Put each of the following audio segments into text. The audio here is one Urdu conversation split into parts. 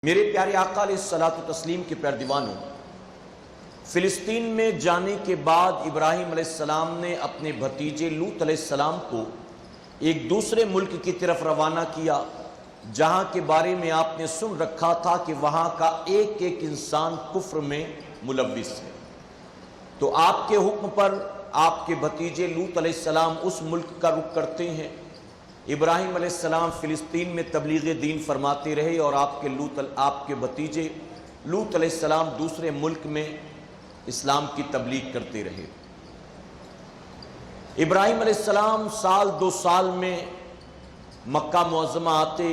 میرے پیارے آقا علیہ الصلوۃ والتسلیم کے پیارے دیوانوں، فلسطین میں جانے کے بعد ابراہیم علیہ السلام نے اپنے بھتیجے لوط علیہ السلام کو ایک دوسرے ملک کی طرف روانہ کیا، جہاں کے بارے میں آپ نے سن رکھا تھا کہ وہاں کا ایک ایک انسان کفر میں ملوث ہے۔ تو آپ کے حکم پر آپ کے بھتیجے لوط علیہ السلام اس ملک کا رخ کرتے ہیں۔ ابراہیم علیہ السلام فلسطین میں تبلیغ دین فرماتے رہے اور آپ کے بھتیجے لوط علیہ السلام دوسرے ملک میں اسلام کی تبلیغ کرتے رہے۔ ابراہیم علیہ السلام سال دو سال میں مکہ معظمہ آتے،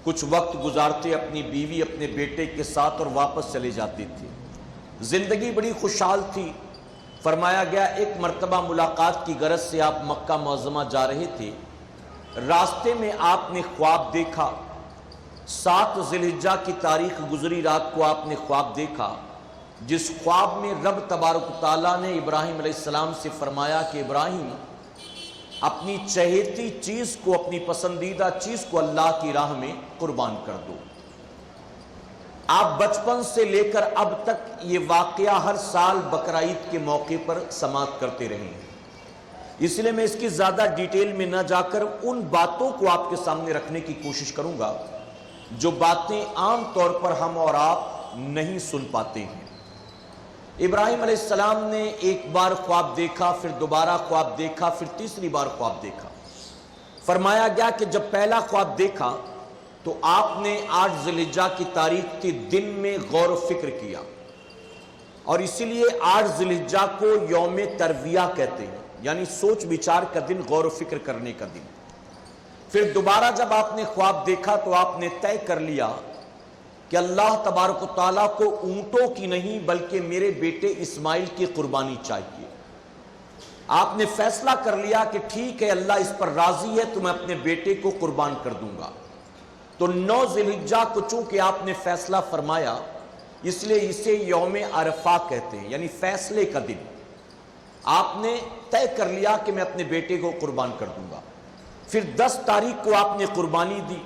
کچھ وقت گزارتے اپنی بیوی اپنے بیٹے کے ساتھ اور واپس چلے جاتے تھے۔ زندگی بڑی خوشحال تھی۔ فرمایا گیا ایک مرتبہ ملاقات کی غرض سے آپ مکہ معظمہ جا رہے تھے، راستے میں آپ نے خواب دیکھا۔ 7 ذی الحجہ کی تاریخ گزری رات کو آپ نے خواب دیکھا، جس خواب میں رب تبارک و تعالیٰ نے ابراہیم علیہ السلام سے فرمایا کہ ابراہیم، اپنی چہیتی چیز کو، اپنی پسندیدہ چیز کو اللہ کی راہ میں قربان کر دو۔ آپ بچپن سے لے کر اب تک یہ واقعہ ہر سال بقرعید کے موقع پر سماعت کرتے رہے ہیں، اس لیے میں اس کی زیادہ ڈیٹیل میں نہ جا کر ان باتوں کو آپ کے سامنے رکھنے کی کوشش کروں گا جو باتیں عام طور پر ہم اور آپ نہیں سن پاتے ہیں۔ ابراہیم علیہ السلام نے ایک بار خواب دیکھا، پھر دوبارہ خواب دیکھا، پھر تیسری بار خواب دیکھا۔ فرمایا گیا کہ جب پہلا خواب دیکھا تو آپ نے 8 ذی الحجہ کی تاریخ کے دن میں غور و فکر کیا، اور اسی لیے 8 ذی الحجہ کو یوم ترویہ کہتے ہیں، یعنی سوچ بچار کا دن، غور و فکر کرنے کا دن۔ پھر دوبارہ جب آپ نے خواب دیکھا تو آپ نے طے کر لیا کہ اللہ تبارک و تعالیٰ کو اونٹوں کی نہیں بلکہ میرے بیٹے اسماعیل کی قربانی چاہیے۔ آپ نے فیصلہ کر لیا کہ ٹھیک ہے، اللہ اس پر راضی ہے تو میں اپنے بیٹے کو قربان کر دوں گا۔ تو 9 ذی الحجہ کو چونکہ آپ نے فیصلہ فرمایا، اس لیے اسے یوم عرفہ کہتے ہیں، یعنی فیصلے کا دن۔ آپ نے طے کر لیا کہ میں اپنے بیٹے کو قربان کر دوں گا۔ پھر 10 تاریخ کو آپ نے قربانی دی،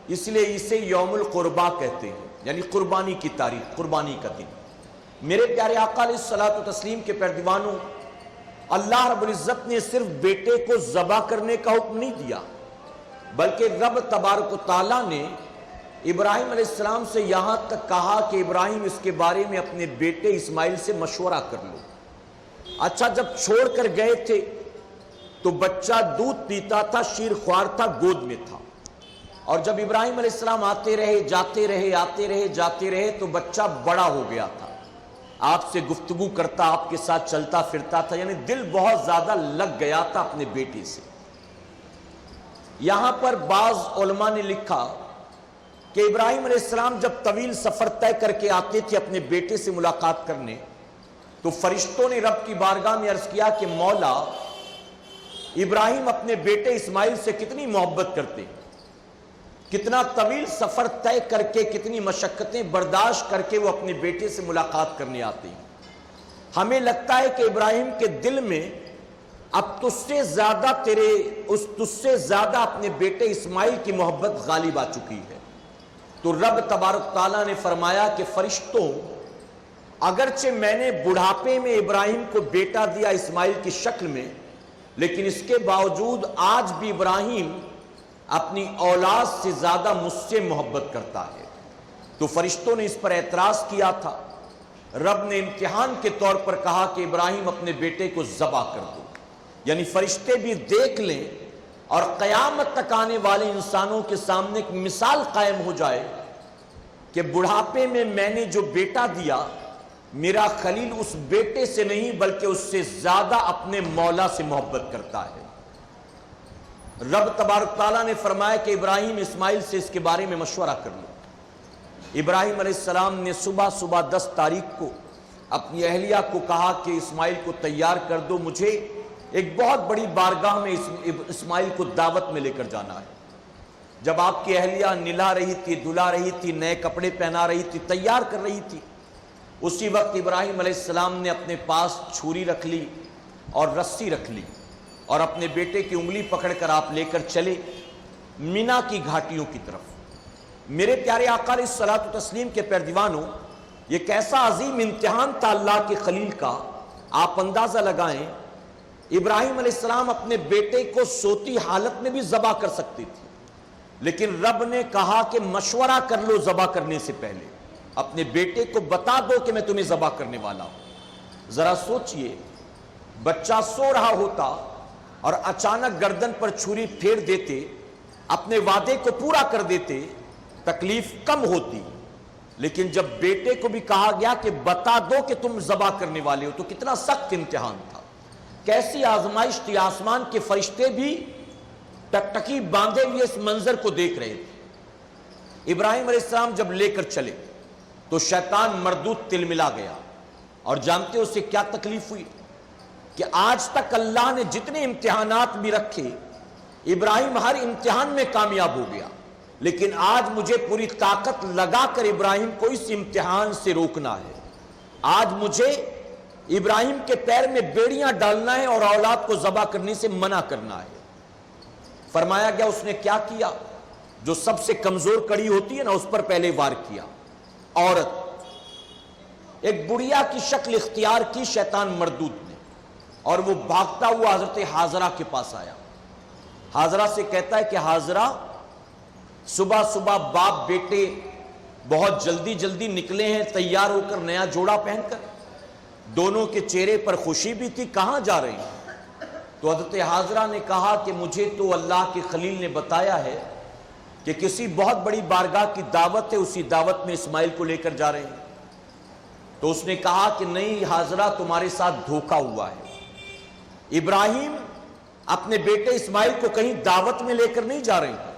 اس لیے اسے یوم القربہ کہتے ہیں، یعنی قربانی کی تاریخ، قربانی کا دن۔ میرے پیارے آقا علیہ الصلوۃ والتسلیم کے پیارے دیوانوں، اللہ رب العزت نے صرف بیٹے کو ذبح کرنے کا حکم نہیں دیا، بلکہ رب تبارک و تعالیٰ نے ابراہیم علیہ السلام سے یہاں تک کہا کہ ابراہیم اس کے بارے میں اپنے بیٹے اسماعیل سے مشورہ کر لو۔ اچھا، جب چھوڑ کر گئے تھے تو بچہ دودھ پیتا تھا، شیر خوار تھا، گود میں تھا، اور جب ابراہیم علیہ السلام آتے رہے جاتے رہے آتے رہے جاتے رہے تو بچہ بڑا ہو گیا تھا، آپ سے گفتگو کرتا، آپ کے ساتھ چلتا پھرتا تھا، یعنی دل بہت زیادہ لگ گیا تھا اپنے بیٹے سے۔ یہاں پر بعض علماء نے لکھا کہ ابراہیم علیہ السلام جب طویل سفر طے کر کے آتے تھے اپنے بیٹے سے ملاقات کرنے، تو فرشتوں نے رب کی بارگاہ میں عرض کیا کہ مولا، ابراہیم اپنے بیٹے اسماعیل سے کتنی محبت کرتے، کتنا طویل سفر طے کر کے، کتنی مشقتیں برداشت کر کے وہ اپنے بیٹے سے ملاقات کرنے آتے ہیں۔ ہمیں لگتا ہے کہ ابراہیم کے دل میں اب تجھ سے زیادہ اپنے بیٹے اسماعیل کی محبت غالب آ چکی ہے۔ تو رب تبارک تعالیٰ نے فرمایا کہ فرشتوں، اگرچہ میں نے بڑھاپے میں ابراہیم کو بیٹا دیا اسماعیل کی شکل میں، لیکن اس کے باوجود آج بھی ابراہیم اپنی اولاد سے زیادہ مجھ سے محبت کرتا ہے۔ تو فرشتوں نے اس پر اعتراض کیا تھا۔ رب نے امتحان کے طور پر کہا کہ ابراہیم اپنے بیٹے کو ذبح کر دو، یعنی فرشتے بھی دیکھ لیں اور قیامت تک آنے والے انسانوں کے سامنے ایک مثال قائم ہو جائے کہ بڑھاپے میں میں نے جو بیٹا دیا، میرا خلیل اس بیٹے سے نہیں بلکہ اس سے زیادہ اپنے مولا سے محبت کرتا ہے۔ رب تبارک تعالیٰ نے فرمایا کہ ابراہیم اسماعیل سے اس کے بارے میں مشورہ کر لو۔ ابراہیم علیہ السلام نے صبح 10 تاریخ کو اپنی اہلیہ کو کہا کہ اسماعیل کو تیار کر دو، مجھے ایک بہت بڑی بارگاہ میں اسماعیل کو دعوت میں لے کر جانا ہے۔ جب آپ کی اہلیہ نلا رہی تھی، دھلا رہی تھی، نئے کپڑے پہنا رہی تھی، تیار کر رہی تھی، اسی وقت ابراہیم علیہ السلام نے اپنے پاس چھری رکھ لی اور رسی رکھ لی، اور اپنے بیٹے کی انگلی پکڑ کر آپ لے کر چلے مینا کی گھاٹیوں کی طرف۔ میرے پیارے آقا علیہ الصلوۃ والتسلیم کے پیروانوں، یہ کیسا عظیم امتحان تھا اللہ کے خلیل کا۔ آپ اندازہ لگائیں، ابراہیم علیہ السلام اپنے بیٹے کو سوتی حالت میں بھی ذبح کر سکتے تھے، لیکن رب نے کہا کہ مشورہ کر لو ذبح کرنے سے پہلے، اپنے بیٹے کو بتا دو کہ میں تمہیں ذبح کرنے والا ہوں۔ ذرا سوچئے، بچہ سو رہا ہوتا اور اچانک گردن پر چھری پھیر دیتے، اپنے وعدے کو پورا کر دیتے، تکلیف کم ہوتی، لیکن جب بیٹے کو بھی کہا گیا کہ بتا دو کہ تم ذبح کرنے والے ہو، تو کتنا سخت امتحان تھا، کیسی آزمائش تھی۔ آسمان کے فرشتے بھی ٹکٹکی باندھے ہوئے اس منظر کو دیکھ رہے تھے۔ ابراہیم علیہ السلام جب لے کر چلے تو شیطان مردود تل ملا گیا، اور جانتے اسے کیا تکلیف ہوئی کہ آج تک اللہ نے جتنے امتحانات بھی رکھے، ابراہیم ہر امتحان میں کامیاب ہو گیا، لیکن آج مجھے پوری طاقت لگا کر ابراہیم کو اس امتحان سے روکنا ہے۔ آج مجھے ابراہیم کے پیر میں بیڑیاں ڈالنا ہے اور اولاد کو ذبح کرنے سے منع کرنا ہے۔ فرمایا گیا اس نے کیا کیا؟ جو سب سے کمزور کڑی ہوتی ہے نا، اس پر پہلے وار کیا۔ عورت، ایک بڑھیا کی شکل اختیار کی شیطان مردود نے، اور وہ بھاگتا ہوا حضرت حاضرہ کے پاس آیا۔ حاضرہ سے کہتا ہے کہ حاضرہ، صبح صبح باپ بیٹے بہت جلدی جلدی نکلے ہیں تیار ہو کر، نیا جوڑا پہن کر، دونوں کے چہرے پر خوشی بھی تھی، کہاں جا رہے ہیں؟ تو حضرت حاضرہ نے کہا کہ مجھے تو اللہ کے خلیل نے بتایا ہے کہ کسی بہت بڑی بارگاہ کی دعوت ہے، اسی دعوت میں اسماعیل کو لے کر جا رہے ہیں۔ تو اس نے کہا کہ نہیں حاضرہ، تمہارے ساتھ دھوکا ہوا ہے، ابراہیم اپنے بیٹے اسماعیل کو کہیں دعوت میں لے کر نہیں جا رہے ہیں،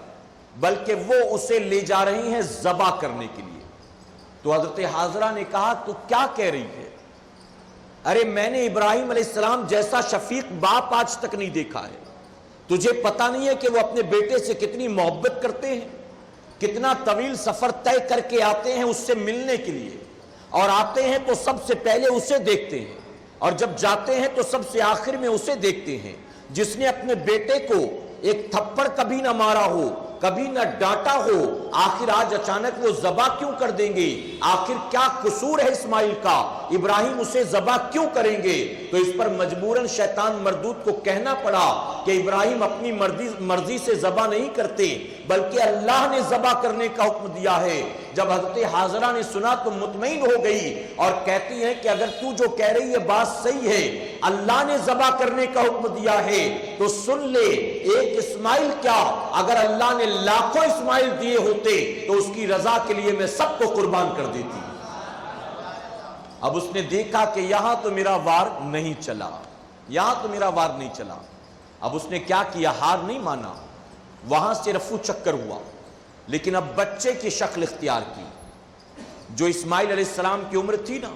بلکہ وہ اسے لے جا رہی ہیں ذبح کرنے کے لیے۔ تو حضرت حاضرہ نے کہا تو کیا کہہ رہی ہے؟ ارے میں نے ابراہیم علیہ السلام جیسا شفیق باپ آج تک نہیں دیکھا ہے، تجھے پتا نہیں ہے کہ وہ اپنے بیٹے سے کتنی محبت کرتے ہیں، کتنا طویل سفر طے کر کے آتے ہیں اس سے ملنے کے لیے، اور آتے ہیں تو سب سے پہلے اسے دیکھتے ہیں، اور جب جاتے ہیں تو سب سے آخر میں اسے دیکھتے ہیں، جس نے اپنے بیٹے کو ایک تھپڑ کبھی نہ مارا ہو، کبھی نہ ڈانٹا ہو، آخر آج اچانک وہ ذبح کیوں کر دیں گے؟ آخر کیا قصور ہے اسماعیل کا؟ ابراہیم اسے ذبح کیوں کریں گے؟ تو اس پر مجبوراً شیطان مردود کو کہنا پڑا کہ ابراہیم اپنی مرضی سے ذبح نہیں کرتے، بلکہ اللہ نے ذبح کرنے کا حکم دیا ہے۔ جب حضرت حاضرہ نے سنا تو مطمئن ہو گئی اور کہتی ہے کہ اگر تو جو کہہ رہی ہے بات صحیح ہے، اللہ نے ذبح کرنے کا حکم دیا ہے تو سن لے، ایک اسماعیل کیا، اگر اللہ نے لاکھوں اسماعیل دیے ہوتے تو اس کی رضا کے لیے میں سب کو قربان کر دیتی۔ اب اس نے دیکھا کہ یہاں تو میرا وار نہیں چلا، یہاں تو میرا وار نہیں چلا۔ اب اس نے کیا کیا؟ ہار نہیں مانا، وہاں سے رفو چکر ہوا، لیکن اب بچے کی شکل اختیار کی۔ جو اسماعیل علیہ السلام کی عمر تھی نا،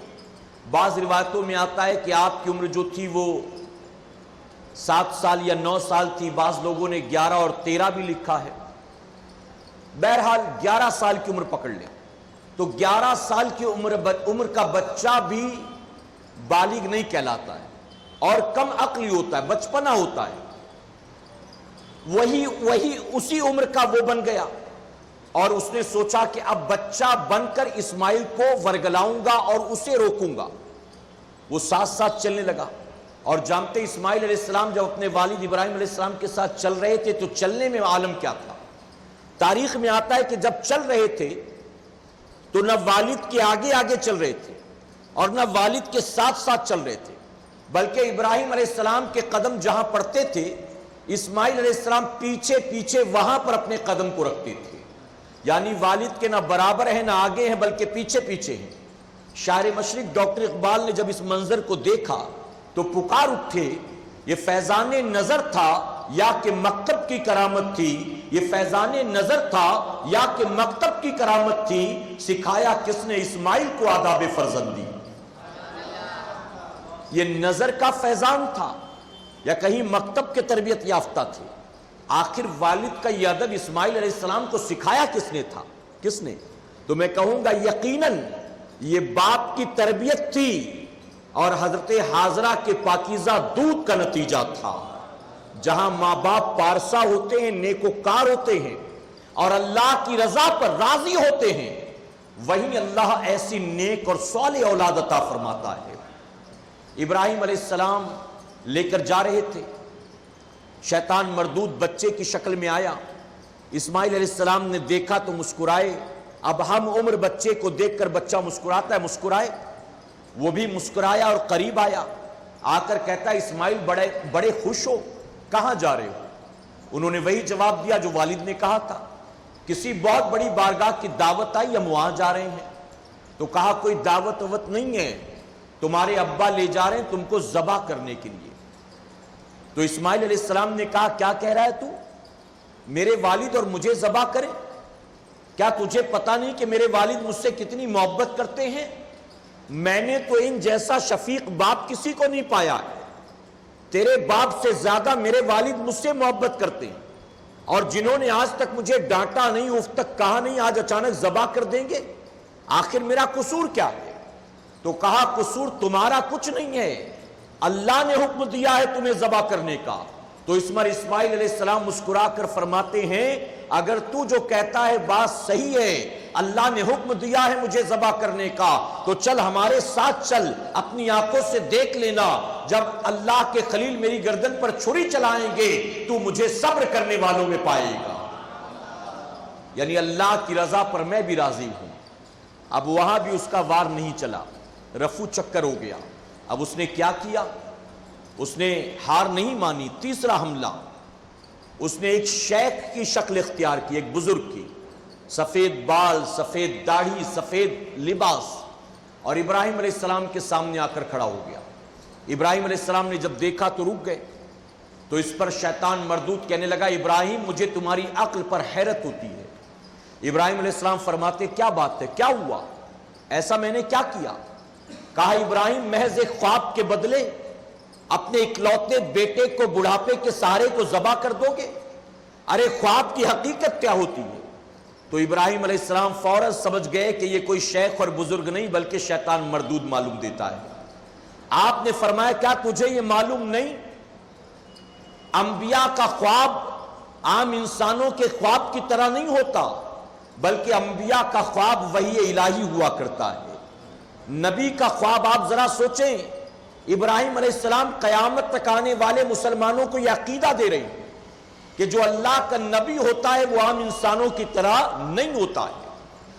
بعض روایتوں میں آتا ہے کہ آپ کی عمر جو تھی وہ 7 سال یا 9 سال تھی، بعض لوگوں نے 11 اور 13 بھی لکھا ہے، بہرحال 11 سال کی عمر پکڑ لیں تو 11 سال کی عمر کا بچہ بھی بالغ نہیں کہلاتا ہے اور کم عقلی ہوتا ہے، بچپنا ہوتا ہے۔ وہی اسی عمر کا وہ بن گیا، اور اس نے سوچا کہ اب بچہ بن کر اسماعیل کو ورگلاؤں گا اور اسے روکوں گا۔ وہ ساتھ ساتھ چلنے لگا، اور جانتے اسماعیل علیہ السلام جب اپنے والد ابراہیم علیہ السلام کے ساتھ چل رہے تھے تو چلنے میں عالم کیا تھا؟ تاریخ میں آتا ہے کہ جب چل رہے تھے تو نہ والد کے آگے آگے چل رہے تھے اور نہ والد کے ساتھ ساتھ چل رہے تھے، بلکہ ابراہیم علیہ السلام کے قدم جہاں پڑتے تھے، اسماعیل علیہ السلام پیچھے پیچھے وہاں پر اپنے قدم کو رکھتے تھے، یعنی والد کے نہ برابر ہیں نہ آگے ہیں بلکہ پیچھے پیچھے ہیں۔ شاعر مشرق ڈاکٹر اقبال نے جب اس منظر کو دیکھا تو پکار اٹھے، یہ فیضان نظر تھا یا کہ مکتب کی کرامت تھی، یہ فیضان نظر تھا یا کہ مکتب کی کرامت تھی، سکھایا کس نے اسماعیل کو آداب فرزندی؟ یہ نظر کا فیضان تھا یا کہیں مکتب کے تربیت یافتہ تھے؟ آخر والد کا یہ ادب اسماعیل علیہ السلام کو سکھایا کس نے تھا؟ کس نے؟ تو میں کہوں گا یقیناً یہ باپ کی تربیت تھی اور حضرت حاضرہ کے پاکیزہ دودھ کا نتیجہ تھا۔ جہاں ماں باپ پارسا ہوتے ہیں، نیکوکار ہوتے ہیں اور اللہ کی رضا پر راضی ہوتے ہیں، وہیں اللہ ایسی نیک اور صالح اولاد عطا فرماتا ہے۔ ابراہیم علیہ السلام لے کر جا رہے تھے، شیطان مردود بچے کی شکل میں آیا، اسماعیل علیہ السلام نے دیکھا تو مسکرائے۔ اب ہم عمر بچے کو دیکھ کر بچہ مسکراتا ہے، مسکرائے، وہ بھی مسکرایا اور قریب آیا، آ کر کہتا ہے اسماعیل بڑے خوش ہو، کہاں جا رہے ہو؟ انہوں نے وہی جواب دیا جو والد نے کہا تھا، کسی بہت بڑی بارگاہ کی دعوت آئی، ہم وہاں جا رہے ہیں۔ تو کہا کوئی دعوت نہیں ہے، تمہارے ابا لے جا رہے ہیں تم کو ذبح کرنے کے لیے۔ تو اسماعیل علیہ السلام نے کہا کیا کہہ رہا ہے تو؟ میرے والد اور مجھے ذبح کریں؟ کیا تجھے پتا نہیں کہ میرے والد مجھ سے کتنی محبت کرتے ہیں؟ میں نے تو ان جیسا شفیق باپ کسی کو نہیں پایا ہے، تیرے باپ سے زیادہ میرے والد مجھ سے محبت کرتے ہیں، اور جنہوں نے آج تک مجھے ڈانٹا نہیں، اف تک کہا نہیں، آج اچانک ذبح کر دیں گے؟ آخر میرا قصور کیا ہے؟ تو کہا قصور تمہارا کچھ نہیں ہے، اللہ نے حکم دیا ہے تمہیں ذبح کرنے کا۔ تو اس پر اسماعیل علیہ السلام مسکرا کر فرماتے ہیں اگر تو جو کہتا ہے بات صحیح ہے، اللہ نے حکم دیا ہے مجھے ذبح کرنے کا، تو چل ہمارے ساتھ چل، اپنی آنکھوں سے دیکھ لینا، جب اللہ کے خلیل میری گردن پر چھری چلائیں گے تو مجھے صبر کرنے والوں میں پائے گا۔ یعنی اللہ کی رضا پر میں بھی راضی ہوں۔ اب وہاں بھی اس کا وار نہیں چلا، رفو چکر ہو گیا۔ اب اس نے کیا کیا؟ اس نے ہار نہیں مانی، تیسرا حملہ، اس نے ایک شیخ کی شکل اختیار کی، ایک بزرگ کی، سفید بال، سفید داڑھی، سفید لباس، اور ابراہیم علیہ السلام کے سامنے آ کر کھڑا ہو گیا۔ ابراہیم علیہ السلام نے جب دیکھا تو رک گئے۔ تو اس پر شیطان مردود کہنے لگا ابراہیم مجھے تمہاری عقل پر حیرت ہوتی ہے۔ ابراہیم علیہ السلام فرماتے کیا بات ہے، کیا ہوا، ایسا میں نے کیا کیا؟ کہا ابراہیم محض ایک خواب کے بدلے اپنے اکلوتے بیٹے کو بڑھاپے کے سہارے کو ذبح کر دو گے؟ ارے خواب کی حقیقت کیا ہوتی ہے؟ تو ابراہیم علیہ السلام فوراً سمجھ گئے کہ یہ کوئی شیخ اور بزرگ نہیں بلکہ شیطان مردود معلوم دیتا ہے۔ آپ نے فرمایا کیا تجھے یہ معلوم نہیں انبیاء کا خواب عام انسانوں کے خواب کی طرح نہیں ہوتا، بلکہ انبیاء کا خواب وحی الہی ہوا کرتا ہے۔ نبی کا خواب آپ ذرا سوچیں، ابراہیم علیہ السلام قیامت تک آنے والے مسلمانوں کو یہ عقیدہ دے رہے ہیں کہ جو اللہ کا نبی ہوتا ہے وہ عام انسانوں کی طرح نہیں ہوتا ہے،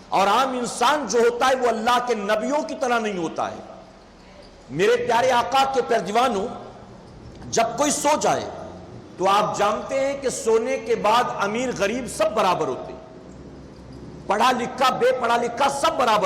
اور عام انسان جو ہوتا ہے وہ اللہ کے نبیوں کی طرح نہیں ہوتا ہے۔ میرے پیارے آقا کے پیرجوانوں، جب کوئی سو جائے تو آپ جانتے ہیں کہ سونے کے بعد امیر غریب سب برابر ہوتے ہیں، پڑھا لکھا بے پڑھا لکھا سب برابر